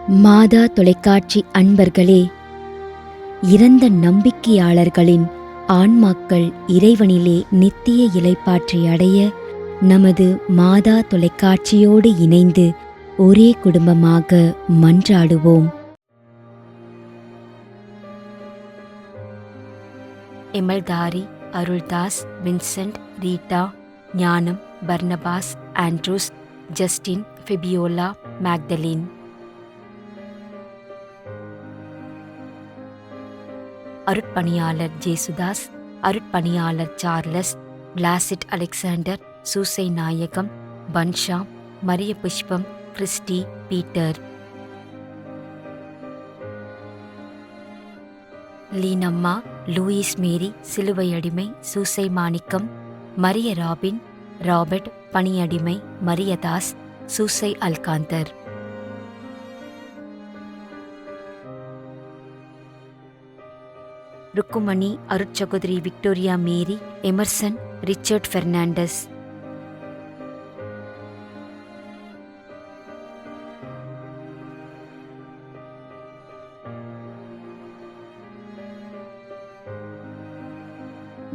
மாதா தொலைக்காட்சி அன்பர்களே, இறந்த நம்பிக்கையாளர்களின் ஆன்மாக்கள் இறைவனிலே நித்திய இளைப்பாற்றி அடைய நமது மாதா தொலைக்காட்சியோடு இணைந்து ஒரே குடும்பமாக மன்றாடுவோம். எமல்தாரி, Aruldas, Vincent, Rita, Gnanam, Barnabas, Andrews, Justin, Fabiola, Magdalene. அருட்பணியாளர் ஜேசுதாஸ், அருட்பணியாளர் Charles, Placid Alexander, Susai Nayagam, பன்ஷாம், Mariya Pushpam, Christy, Peter. Leenamma, Louis Mary, Siluvaiyadimai, Susai Manickam, Mariya Robin, Robert, Paniyadimai, Mariyadas, Susai அல்காந்தர். ருக்குமணி, அருட்சகோதரி Victoria Mary, Emerson, Richard Fernandes.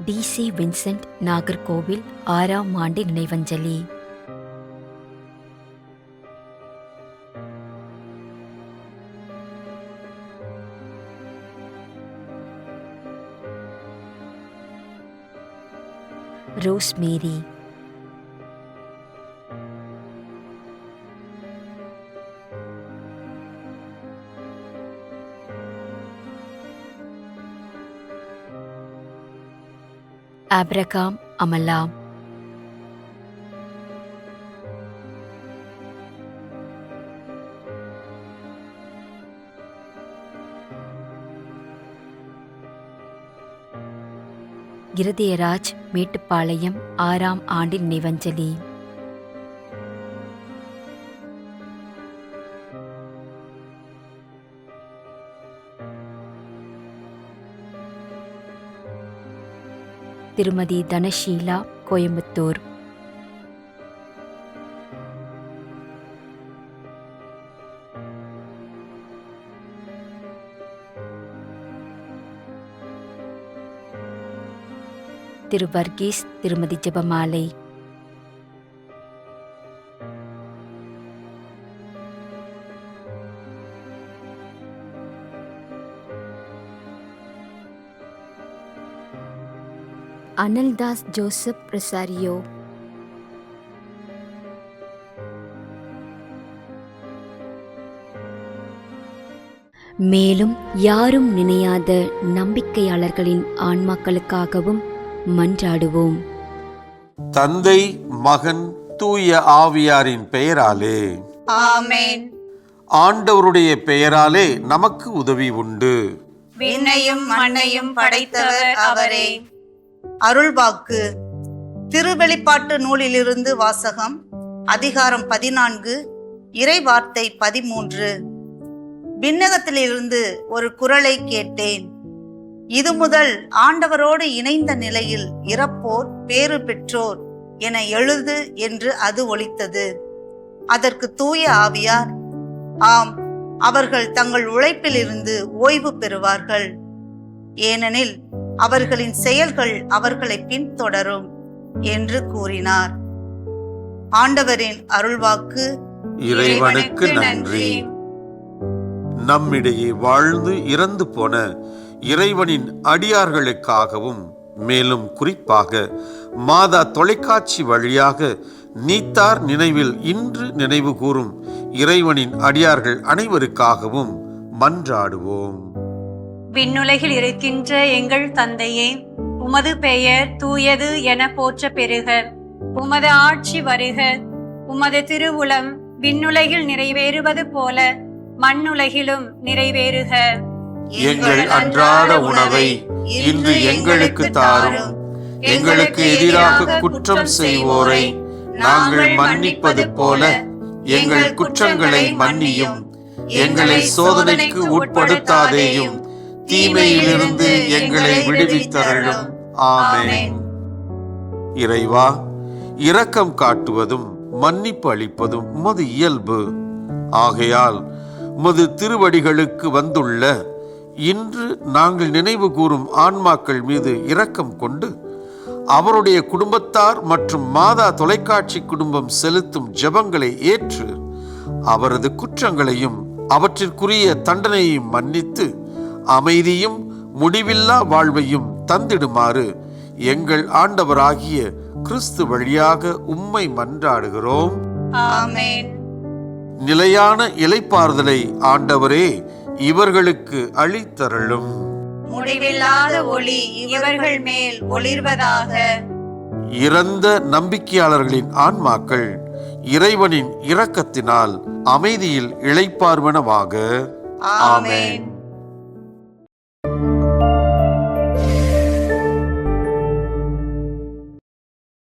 DC Vincent, Nagercoil, 6ஆம் ஆண்டு நினைவஞ்சலி. Rose Mary. Abraham, Amala. Irudayaraj, Mettupalayam, 6ஆம் ஆண்டு நினைவஞ்சலி. திருமதி தனஷீலா, கோயம்புத்தூர். திரு வர்கீஸ், திருமதி ஜெபமாலை. அனல்தாஸ் ஜோசப் ரொசாரியோ. மேலும் யாரும் நினையாத நம்பிக்கையாளர்களின் ஆன்மாக்களுக்காகவும் மன்றாடுவோம். தந்தை, மகன், தூய ஆவியாரின் பெயராலே ஆமென். ஆண்டவருடைய பெயராலே நமக்கு உதவி உண்டு. விண்ணையும் மண்ணையும் படைத்தவர் அவரே. அருள்வாக்கு. திருவெளிப்பாட்டு நூலிலிருந்து வாசகம். அதிகாரம் 14, இறை வார்த்தை 13. விண்ணகத்திலிருந்து ஒரு குரலை கேட்டேன். இது முதல் ஆண்டவரோடு இணைந்த நிலையில் இறப்போர் பேறு பெற்றோர் என எழுது என்று அது ஒலித்தது. அதற்கு தூய ஆவியார், ஆம், அவர்கள் தங்கள் உழைப்பிலிருந்து ஓய்வு பெறுவார்கள், ஏனெனில் அவர்களின் செயல்கள் அவர்களை பின்தொடரும் என்று கூறினார். ஆண்டவரின் அருள்வாக்கு. இறைவனுக்கு நன்றி. நம்மிடையே வாழ்ந்து இறந்து போன இறைவனின் அடியார்களுக்காகவும், மேலும் குறிப்பாக மாதா தொலைக்காட்சி வழியாக நீத்தார் நினைவில் இன்று நினைவு கூறும் இறைவனின் அடியார்கள் அனைவருக்காகவும் மன்றாடுவோம். விண்ணுலகில் இருக்கின்ற எங்கள் தந்தையே, உமது பெயர் தூயது என போற்ற பெறுக. உமது ஆட்சி வருக. உமது திருவுளம் விண்ணுலகில் நிறைவேறுவது போல மண்ணுலகிலும் நிறைவேறுக. எங்கள் அன்றாட உணவை இன்று எங்களுக்கு தாரும். எங்களுக்கு எதிராக குற்றம் செய்வோரை நாங்கள் மன்னிப்பது போல எங்கள் குற்றங்களை மன்னியும். எங்களை சோதனைக்கு உட்படுத்தாதேயும், தீமையிலிருந்து எங்களை விடுவித்தருளும். ஆமென். இறைவா, இரக்கம் காட்டுவதும் மன்னிப்பு அளிப்பதும் உமது இயல்பு. ஆகையால் உமது திருவடிகளுக்கு வந்துள்ள இன்று நாங்கள் நினைவு கூறும் ஆன்மாக்கள் மீது இரக்கம் கொண்டு அவருடைய குடும்பத்தார் மற்றும் மாதா தொலைக்காட்சி குடும்பம் செலுத்தும் ஜெபங்களை ஏற்று அவரது குற்றங்களையும் அவற்றிற்குரிய தண்டனையையும் மன்னித்து அமைதியும் முடிவில்லா வாழ்வையும் தந்திடுமாறு எங்கள் ஆண்டவராகிய கிறிஸ்து வழியாக உம்மை மன்றாடுகிறோம். ஆமென். நிலையான இளைப்பாறுதலை ஆண்டவரே இவர்களுக்கு அளித்தருளும். முடிவில்லாத ஒளி இவர்கள் மேல் ஒளிர்வதாக. இறந்த நம்பிக்கையாளர்களின் ஆன்மாக்கள் இறைவனின் இரக்கத்தினால் அமைதியில் இளைப்பார்வனவாக. ஆமென்.